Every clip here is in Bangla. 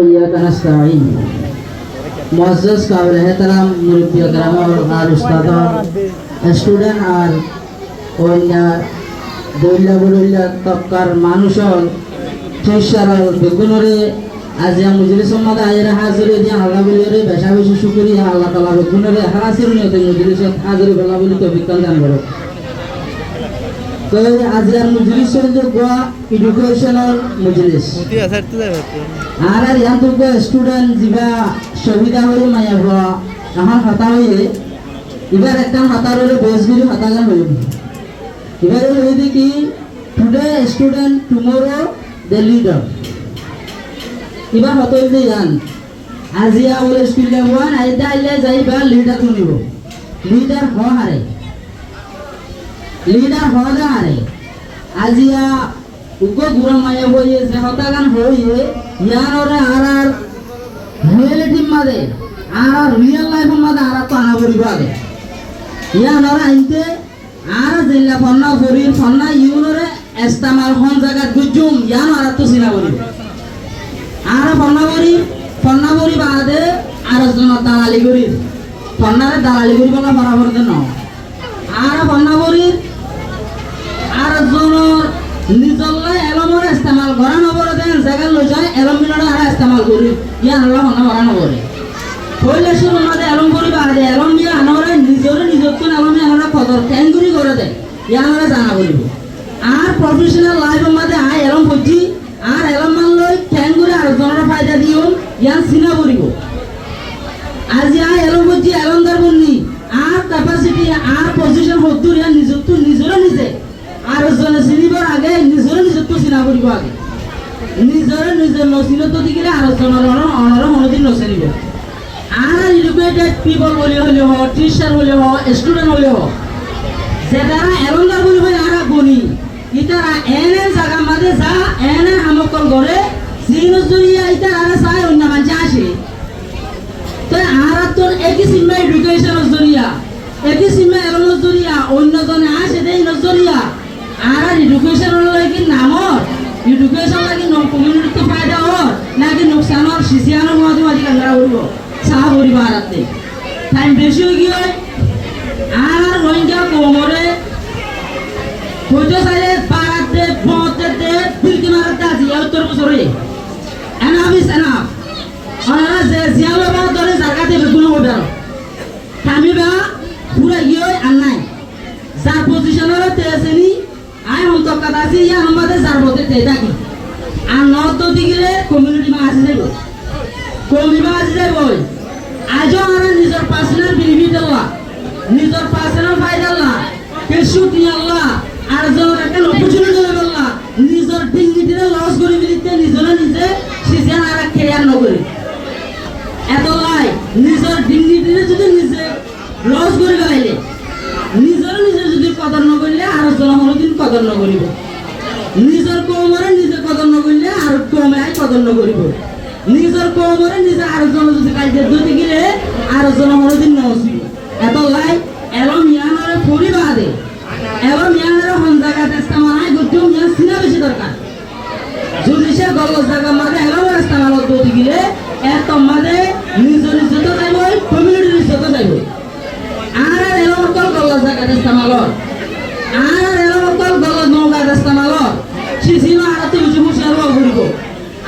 इय्याका नस्तईन मुअज़्ज़ज़ काबिल एहतराम मुरब्बी करम और उस्ताद स्टूडेंट और ओइया দৈল্য বলল্য তক্কার মানুষল টিচারল বেগুনরে আজিয়া মজলিসের মধ্যে আইরা হাজিরি দিয়া আল্লাহ বলিরে বেশা বেশি শুকরিয়া আল্লাহ তাআলা বেগুনরে হাসির নিয়তে মজলিসত হাজিরি বলা বলি তৌফিক দান করো। তো আজিয়ার মজলিসের যে গোয়া এডুকেশনাল মজলিস আর ইয়ান তো স্টুডেন্ট জিবা সুবিধা হই মায়া গোয়া আমার হাতা হইলে এবার একটা হাতার হলে বেসগিরি হাতাগান হইব এবারে হইবে কি today student tomorrow the leader এবার হতো যে জান আজিয়া ওর স্কুলে ওয়ান আইদা আইলে যাইবা লিডার তুনিব লিডার হারে লিডার দা হারে আজিয়া উগো গুরা মায়া হইয়ে যে হতাগান হইয়ে ইয়ার ওরে আর রিয়েলিটি মাদে আর রিয়েল লাইফ মাদে আর তো আনা করিব আগে ইয়ার ওরে আইতে আর জেলা ফন্না ফরির ফন্না ইউনরে ইস্তেমাল হন জায়গা গুজুম ইয়ান আর তো সিনা করিব আর ফন্না করি বাদে আর জন দালালি করি ফন্নারে দালালি করি বলা বরাবর দেন আর ফন্না করি আর জন নিজল্লা এলমর ইস্তেমাল করা নবরে দেন জায়গা লই যায় এলম মিলরে আর ইস্তেমাল করি ইয়ান আল্লাহ ফন্না করা নবরে কইলে শুরু মাদে এলম করি বাদে এলম মিয়া আনরে নিজরে নিজতন এলম মিয়া কদর ক্যাঙ্গুরি করে দেয় ইয়ানরে জানা বলিব আর প্রফেশনাল লাইফের মধ্যে আই এলম বুঝি আর এলম মান লই ক্যাঙ্গুরি আর জনরা ফায়দা দিও ইয়ান সিনা বলিব আজি আই এলম বুঝি এলম দার বন্নি আর ক্যাপাসিটি আর পজিশন হদ্দুর ইয়ান নিজতন নিজরে নিজে আর জনে সিনিবার আগে নিজরে নিজতন সিনা বলিব আগে নিজরে নিজে নসিনত দিগিলে আর জনরা অনর হনদিন নসিনিব আর এডুকেটেড পিপল বলি হলে হ টিচার হলে হ স্টুডেন্ট হলে হ যেটা এলঙ্গার বলি হয় আর গনি ইতারা এনে জায়গা মাঝে যা এনে হামকল করে জিন জরিয়া ইতা আর সাই অন্য মানুষ আসে তো আর তো একই সিমা এডুকেশন জরিয়া একই সিমা এলম জরিয়া অন্য জনে আসে দেই নজরিয়া আর এডুকেশন লাগি নামর এডুকেশন লাগি নন কমিউনিটি ফায়দা হর নাকি নুকসানর সিসিয়ানো মাঝে মাঝে কাঙ্গারা হইব সাহা পরিবারাতে টাইম বেশি হয়ে গিয়ে আর রোহিঙ্গা কোমরে হইতে চাইলে পাড়াতে বতে ফিলকি মারাতে আজি উত্তর বছরে এনাফ ইস এনাফ ওনারা যে জিয়ালো বা ধরে জায়গাতে বেগুন হবে আর কামিবা পুরা গিয়ে আর নাই যার পজিশনের তেসেনি আই হম তো কথা আছে ইয়া আমাদের যার বতে তে থাকি আর নর্থ দিকে কমিউনিটি মা আসে যাইব কমিবা আসে যাইব আজও আমরা নিজের পার্সোনাল বেনিফিট আল্লাহ নিজের পার্সোনাল ফায়দা আল্লাহ কিছু দিয়ে আল্লাহ আর যখন একটা অপরচুনিটি দেবে আল্লাহ নিজের ডিগনিটিরে লস করে দিতে নিজরে নিজে সিজন আর কেয়ার নকরে এত লাই নিজের ডিগনিটিরে যদি নিজে লস করে ফেলাইলে নিজের নিজে যদি কদর নকরলে আর জনমরদিন কদর নকরিব নিজের কমরে নিজে কদর নকরলে আর কমে কদর নকরিব নিজের কমরে নিজে আর জন যদি কাজে দুটি গিলে আর জনমরদিন নসিব এত লাই এলম ইয়ানরে পরিবাদে এলম ইয়ানরে হন জায়গা ইস্তেমাল গুজুম ইয়ান সিনা বেশি দরকার যদি সে গল জায়গা মাঝে এলম ইস্তেমাল দুটি গিলে এত মাঝে নিজের ইজ্জত যাইব কমিউনিটির ইজ্জত যাইব আর এলম কল গল জায়গা ইস্তেমাল আর এলম কল গল নৌকা ইস্তেমাল সিসিনো আর তো বেশি হুঁশিয়ার হওয়া ঘুরিব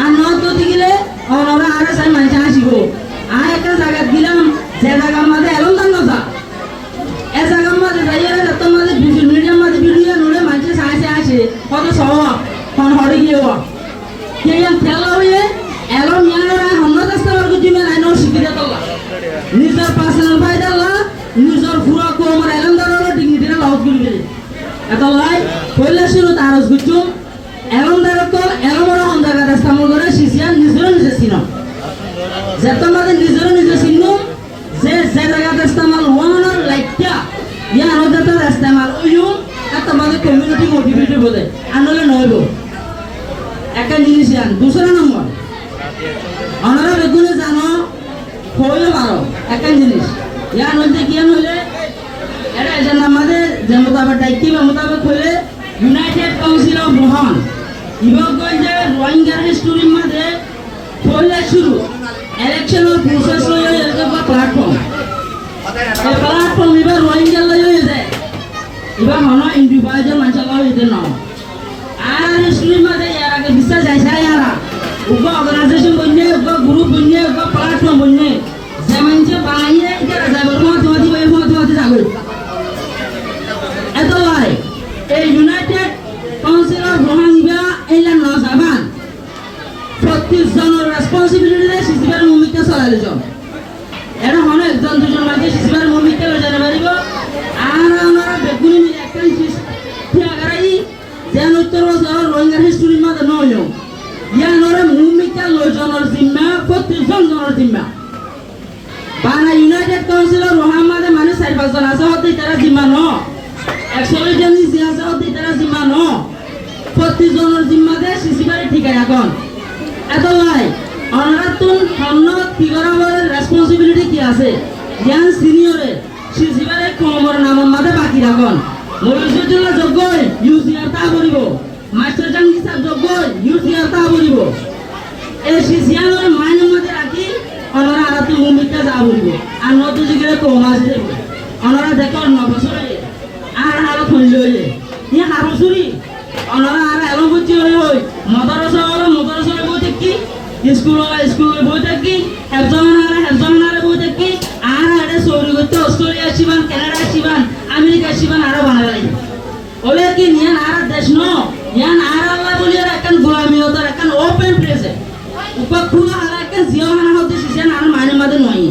আর নদ দিলে ওরা আর সাই মানুষ আসিব আর একটা জায়গা দিলাম যে জায়গার মাঝে এলম দান না এ জায়গার মাঝে যাইয়ারে যত মাঝে মিডিয়াম মাঝে ভিডিও নুলে মানুষ সাইসে আসে কত সহ কোন হরে গিয়ে কে ফেলা হয়ে এলম ইয়ানরা হন্নত ইস্তেমাল করছিবে আইনো শিখিয়ে তোলা নিজের পার্সোনাল ফায়দা আল্লাহ নিজের পুরো কোমর এলম দারর ডিগনিটিরে লস করিবে এত লাই কইলা শুরু তারস গুচুম এলম দারর তো এলমর হন জায়গা ইস্তেমাল করে শিশিয়ান নিজের নিজে চিনো যেত মাঝে নিজের নিজে চিনো যে জায়গাতে ইস্তেমাল ওয়ানার লাইকটা ইয়ার হতে ইস্তেমাল ওইও এত মাঝে কমিউনিটি মোটিভেটেড বলে আনলে নইব একটা জিনিস ইয়ান দুসরা নম্বর ওনারা বেগুনে জানো হইলে পারো একটা জিনিস ইয়ান হইতে কিয়ান হইলে এটা এজন আমাদের যে মোতাবেক দায়িত্ব মোতাবেক হইলে ইউনাইটেড কাউন্সিল অফ রোহান ইবগঞ্জে রোহিঙ্গার হিস্টোরির মাঝে পয়লা শুরু ইলেকশনের প্রসেস লই প্ল্যাটফর্ম এই প্ল্যাটফর্ম এবার রোহিঙ্গা লই যায় এবার হনো ইন্ডিভিজুয়াল মানুষ লই না আর স্টুডেন্ট মাঝে এর আগে বিশ্বাস যাইছে ইয়ারা উগো অর্গানাইজেশন বন্যে উগো গ্রুপ বন্যে উগো প্ল্যাটফর্ম বন্যে যেমন যে বাঙালিয়ে এটা যাবে মহাত্মাদি বই মহাত্মাদি যাবে এত লাই এই ইউনাইটেড কাউন্সিল অফ রোহিঙ্গা এইলা ন যাবান 36 জনের রেসপন্সিবিলিটি সিসিবার ভূমিকা চলাইলে জন এরা হনো একজন দুজন মাঝে সিসিবার ভূমিকা লই জানা পারিব আর আমরা বেগুনি মিলে একটা ঠিয়াগারাই যেন উত্তর বছর রোহিঙ্গা হিস্ট্রি মাঝে নয় ইয়ানরে ভূমিকা লই জনের জিম্মা 36 জনের জিম্মা বানা ইউনাইটেড কাউন্সিল অফ রোহিঙ্গা মানে 4-5 জন আছে হতে তারা জিম্মা ন 41 জন আছে হতে তারা জিম্মা ন 36 জনের জিম্মা দে সিসিবারে ঠিকায় এখন এত ভাই অনারাতুন হন্ন তিগরাবরের রেসপন্সিবিলিটি কি আছে জ্ঞান সিনিয়রে সিসিবারে কমর নামের মাঝে বাকি রাখন মরিজুল্লাহ যোগ্য ইউসিআর তা বলিব মাস্টার জাঙ্গি সাহেব যোগ্য ইউসিআর তা বলিব এই সিসিআর মাইনের মাঝে রাখি অনারা আরাতু ভূমিকা যা বলিব আর নতু জিগিরে কম আছে অনারা দেখো 9 বছর আর হারত হইল ই হারসুরি অনারা আর এলো বুঝি হই মদরসা বইতে কি স্কুল বইতে কি হেফজমানারে বইতে কি আর আরে সৌরি করতে Australia Shivan Canada Shivan America Shivan আরো বানালাই ওলে কি নিয়ান আর দেশ ন নিয়ান আর আল্লাহ বলি আর একখান গোলামিয়তার একখান ওপেন প্লেসে উপর খুলা আর একখান জিয়ামানা হতে শিশেন আর মাইনে মাদে নয়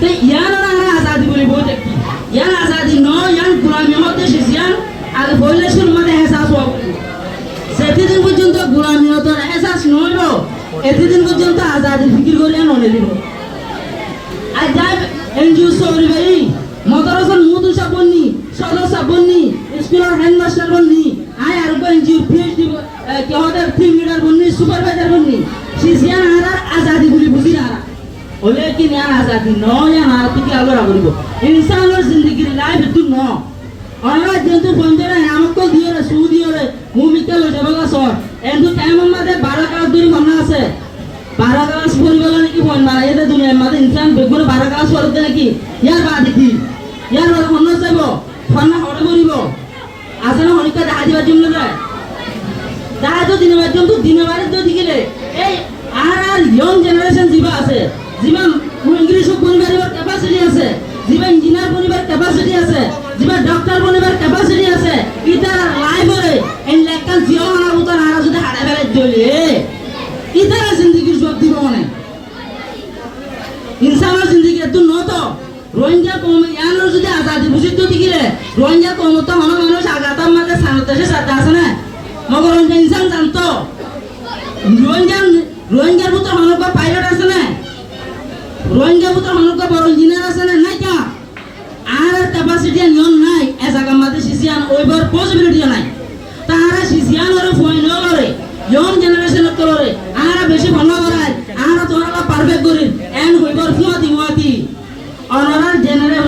তো ইয়ান আর আজাদি বলি বইতে কি ইয়ান আজাদি ন ইয়ান গোলামি হতে শিশেন আর বইলেশুর মধ্যে এহসাস হওয়া সেদিন পর্যন্ত গোলামিয়তার এহসাস নইল এতদিন পর্যন্ত আজাদির ফিকির করিয়া নলে দিব আর যাই এনজিও সৌরি ভাই মদরসার মুদুসা বন্নি সদস্য বন্নি স্কুলের হেডমাস্টার বন্নি আই আর এনজিও পিএইচডি কি হতে টিম লিডার বন্নি সুপারভাইজার বন্নি সিসিয়ান আর আজাদি বলি বুঝি না ওলে কি না আজাদি নয় আর তুই আলোরা বলিব ইনসানের জিন্দেগির লাইফ তু ন আমরা যেহেতু পঞ্চায়েত আমাকে দিয়ে রে সু দিয়ে রে ভূমিকা লই যাবে সর এন্টু টাইমের মধ্যে 12 ক্লাস ধরে মনে আছে 12 ক্লাস পড়িবেল নাকি ফোন মারা এতে দুনিয়ার মধ্যে ইনসান বেগুনে 12 ক্লাস পড়তে নাকি ইয়ার বা দেখি ইয়ার বা মনে চাইব ফোন না হড়ে পড়িব আছে না হনিকা দেখা দিবার জন্য যায় দেখা তো দিনে বারে তো দিলে এই আর ইয়ং জেনারেশন জিবা আছে জিবা ইংলিশ পড়িবার ক্যাপাসিটি আছে জিবা ইঞ্জিনিয়ার পড়িবার ক্যাপাসিটি আছে জিবা ডক্টর বনিবার ক্যাপাসিটি আছে ইতার লাইফে এই লেখান জিওনা উতার আর যদি হাড়ে ফেলে চলে ইতার জিন্দেগির সব দিব মানে ইনসানের জিন্দেগি এত নত রোহিঙ্গা কম ইয়ানোর যদি আজাদি বুঝিত দিলে রোহিঙ্গা কম তো হন মানুষ আগাতার মাঝে সানতেছে সাথে আছে না মগর রোহিঙ্গা ইনসান জানতো রোহিঙ্গার ভিতর হনক পাইলট আছে না রোহিঙ্গার ভিতর হনক বড় ইঞ্জিনিয়ার আছে না নাই কা আর ক্যাপাসিটি নিয়ম নাই এ জায়গা মাঝে সিসিয়ান ওইবার পসিবিলিটি নাই তারা সিসিয়ান ওরে ফয়ন লরে ইয়ং জেনারেশন করে আর বেশি ভালো করে আর তোরা পারফেক্ট করি এন্ড হইবার ফুয়াতি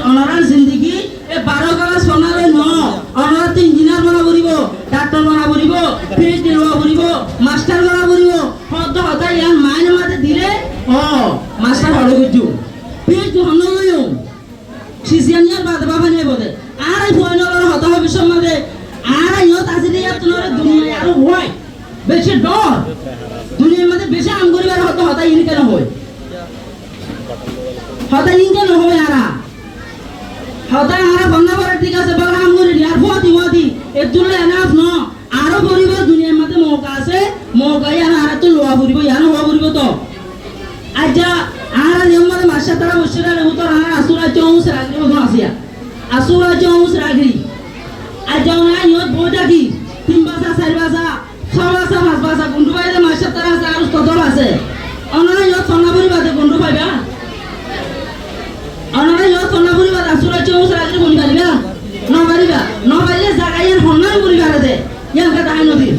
অনারার জিন্দগি এ 12 ক্লাস পড়ারে ন অনারা তো ইঞ্জিনিয়ার বনা করিব ডাক্তার বনা করিব পিএইচডি লওয়া করিব মাস্টার বনা করিব হতা ইয়ান মাইনে মাঝে দিলে মাস্টার হড়ে গজু পিএইচডি হন লইও সিসিয়ানিয়ার বাবা নেই বলে আর এই ফয়নলর হতা হবে সমাজে আর ইয়ত আছে দিয়া তোর দুনিয়া আর হয় বেশি ডর দুনিয়ার মধ্যে বেশি আম করিবার হতা ইন কেন হয় হতা ইন কেন হয় হতা বন্ধ করে ঠিক আছে বল আম করি আর ফুয়াতি এতুলে এনাফ ন আরো পরিবার দুনিয়ার মধ্যে মৌকা আছে মৌকা আর তো লোয়া পরিব ইয়ান হওয়া পরিব তো আচ্ছা আর নিয়মে মাসা তারা বসিরা উত্তর আর আসুরা চৌস রাগরি মত আসিয়া আসুরা চৌস রাগরি আজ যাও না ইয়ত বইটা কি 3 ভাষা 4 ভাষা 6 ভাষা 5 ভাষা গুন্ডু বাইরে মাসা তারা আছে আর কত আছে অনরা ইয়ত সোনাপুরি বাদে গুন্ডু পাইবা অনরা ইয়ত সোনাপুরি বাদে আসুরা চৌস রাগরি বলি পারিবা ন পাইলে জাগাইয়ের হন্নার পরিবার দে ইয়ান কথা আই নদী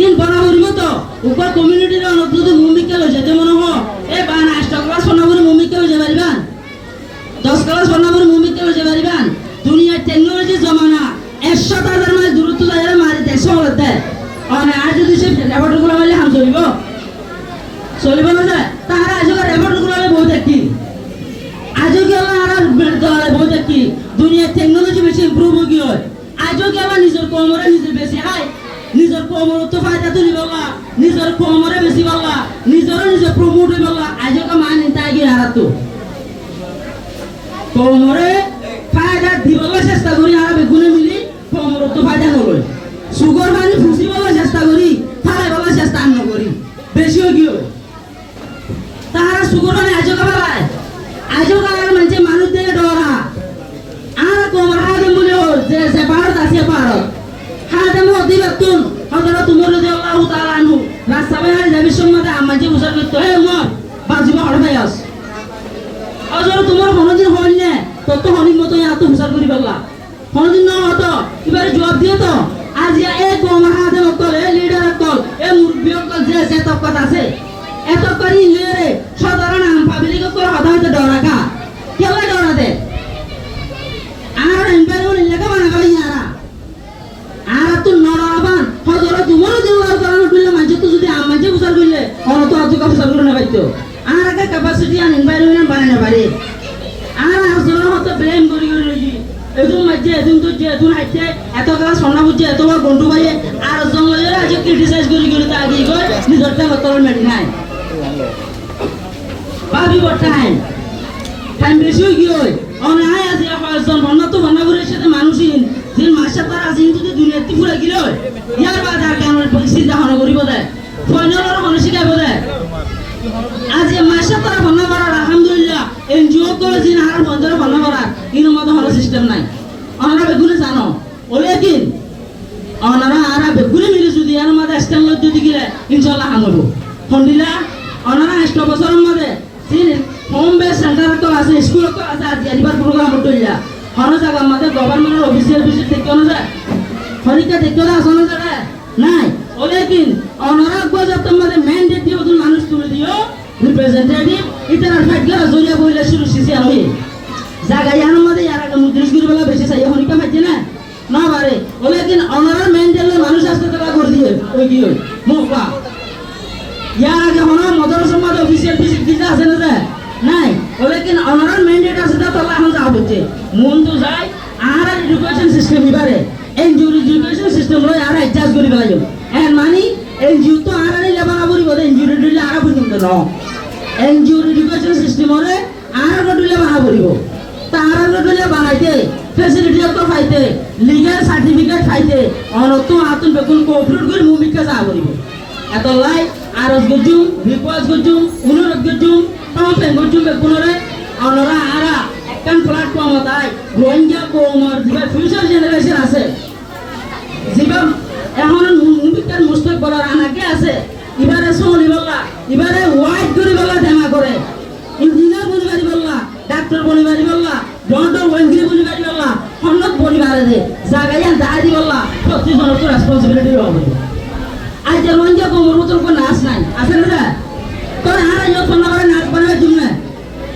ইন বনা করিব তো উপর কমিউনিটির অনুপ্রদ ভূমিকা লইছে যেমন হ এ বান 8 ক্লাস বনাবর ভূমিকা লইছে পারিবান 10 ক্লাস বনাবর ভূমিকা লইছে পারিবান দুনিয়া টেকনোলজি জমানা 100,000 মাইল দূরত্ব যায় মারি 100 হতে অনে আজ যদি সে রেকর্ডগুলো মারলে হাম চলিব না যায় তাহারা আজকে রেকর্ডগুলো বই দেখি আজও গেল আর বই দেখি দুনিয়ার টেকনোলজি বেশি ইম্প্রুভ হয়ে গিয়ে আজও গেল নিজের কমরে নিজে বেশি হাই নিজের কমর তো ফায়দা তুলি বলা নিজের কমরে বেশি বলা নিজে প্রমোট হয়ে বলা আজকে মানে তাই গিয়ে হারাতো কমরে ফায়দা দিবলার চেষ্টা করি আর বেগুনে মিলি কমর তো ফায়দা নলয় সুগার পানি ফুসি বলার চেষ্টা করি ফালাই বলার চেষ্টা আন্ন করি বেশি হয়ে গিয়ে তাহারা সুগার পানি আজকে বেলায় আজকে আর মানে মানুষ দিয়ে ডরা আর কমর হাতে মনে হল যে ভারত আছে ভারত হাতে মধ্যে বেতন হয়তো তোমার যদি আল্লাহ তাআলা আনহু রাস্তা বাইরে যাবি সম্মাতে আমার যে উসার করতে হে উমর বাজিবা হড়াই আস অজর তোমার কোনদিন হল না তত হনির মতো এত উসার করি বললা কোনদিন না হতো এবারে জবাব দিও তো আজ এ কমর হাতে মকল এ লিডার কল এ মুরব্বি কল যে সে তকত আছে এত করি লেরে সাধারণ আম পাবলিক করে হদা হতে ডরা খা কেলা ডরা দে আর এমপায়ার লেখা বানা গলি ইয়ারা আর তো নড়াবান হজর তোমার দেওয়ার কারণে বললে মাঝে তো যদি আমাজে উসার কইলে অন তো আজ কা উসার করে না পাইতো আর আগে ক্যাপাসিটি আর এনভায়রনমেন্ট বানানো পারে আর আসলে হতো ব্লেম করি লই এদুন মাঝে এদুন তো যে এদুন হাইতে এত ক্লাস সোনা বুঝে এত বড় গন্ডু ভাই আর জঙ্গলের আজ ক্রিটিসাইজ করি তা আগে কই নিজরটা মতল মেডি নাই ভাবিব টাইম বেশি হয়ে গিয়ে অনায় আছে পাঁচজন বন্যা তো বন্যা করে সাথে মানুষহীন যে মাসা তার আছে যদি দুনিয়াতে পুরা গিল ইয়ার বাজার কেন চিন্তা ভাবনা করিব দেয় ফয়নলর মনে শিখাইব দেয় আজ মাসা তারা বন্যা করার আলহামদুলিল্লাহ এনজিও করে যে আর বন্ধরে বন্যা করার এর মতো হলো সিস্টেম নাই ওনারা বেগুনে জানো ওলে কিন ওনারা আর বেগুনে মিলে যদি এর মধ্যে স্ট্যান্ড যদি গিলে ইনশাআল্লাহ হামবো ফন্ডিলা ওনারা 100 বছরের মধ্যে হোম বেস সেন্টার তো আছে স্কুল তো আছে আজ এবার প্রোগ্রাম হইলা হন জায়গা আমাদের গভর্নমেন্টের অফিসিয়াল ভিজিট দেখতে না যায় হরিকা দেখতে না আসলে যায় নাই ওলে কিন ওনারা গজত মধ্যে ম্যান্ডেট দিয়ে ওদের মানুষ তুলে দিও রিপ্রেজেন্টেটিভ ইতার ফাইট করা জরিয়া বইলে শুরু সিসি আর হই জায়গা ইয়ার মধ্যে ইয়ার আগে মুদ্রিশ গুরি বেলা বেশি চাই হরিকা মাইতে না বারে ওলে কিন ওনারা ম্যান্ডেটের মানুষ আসতে তারা করে দিয়ে ওই কি হই মুখা ইয়ার আগে হনা মদর সমাজ অফিসিয়াল ভিজিট দিতে আছে না যায় নাই ওলেকিন অনারাল ম্যান্ডেট আছে তা তোলা এখন যা হচ্ছে মন তো যায় আর এডুকেশন সিস্টেম এবারে এনজিও এডুকেশন সিস্টেম লয় আর অ্যাডজাস্ট করি ফেলাইও এন্ড মানি এনজিও তো আর লেবানা করি বলে এনজিও দিলে আর বুঝিম তো ন এনজিও এডুকেশন সিস্টেম হলে আর দিলে বানা করিব তার দিলে বানাইতে ফ্যাসিলিটি তো পাইতে লিগ্যাল সার্টিফিকেট পাইতে অনত আতুন বেকুন কোঅপারেট করে মুমিকা যা করিব এত লাই আরজ গজুম রিকোয়েস্ট গজুম অনুরোধ গজুম কমপ্লেন গজুম বেকুনরে অনরা আরা একখান প্ল্যাটফর্ম তাই রোহিঙ্গা কোমর যেবা ফিউচার জেনারেশন আছে যেবা এখন মুমিকার মুস্তাকবল আনাকে আছে এবারে সোনি বললা এবারে ওয়াইড করে বললা দেমা করে ইঞ্জিনিয়ার বনিবারি বললা ডাক্তার বনিবারি বললা ডক্টর ওয়েঙ্গিরি বনিবারি বললা হন্নত বনিবারে দে জায়গায় দাঁড়ি বললা প্রতিজনের তো রেসপন্সিবিলিটি হবে আজ রোহিঙ্গা কোমর মতন কোনো নাচ নাই আছে না তোর আর ইয়ে ফোন করে নাচ বানাবে জুমে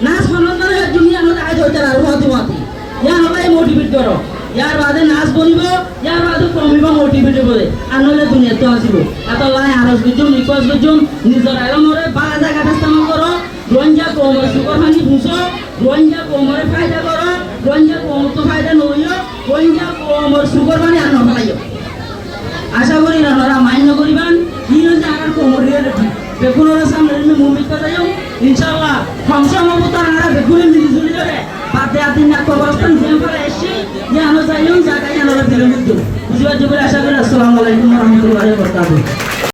নাচ ফোন করে জুমে আমাদের আজ হইতে আর হতে হতে ইয়ার হলাই মোটিভেট করো ইয়ার বাদে নাচ বনিব ইয়ার বাদে কমিব মোটিভেট বলে আর নলে দুনিয়া তো আসিব এত লাই আরজ গজুম রিকোয়েস্ট গজুম নিজের আলমরে বালা জায়গাটা ইস্তেমাল করো রোহিঙ্গা কোমর সুগার পানি বুঝো রোহিঙ্গা কোমরে ফায়দা করো রোহিঙ্গা কোমর তো ফায়দা নইও রোহিঙ্গা কোমর সুগার পানি আর নফলাইও আশা করি ওনারা মান্য করিবেন কি হচ্ছে আর কোমর রিয়েলিটি বেকুনের সামনে মুমিকা যাইও ইনশাআল্লাহ সংসম তারা বেকুনে মিলি জুলি করে বাদে আদিন না কবরস্থান জেম করে এসে জানো যাইও জায়গায় আনারা দিলে মধ্যে বুঝিবার জন্য আশা করি আসসালামু আলাইকুম ওয়া রাহমাতুল্লাহি ওয়া বারাকাতুহু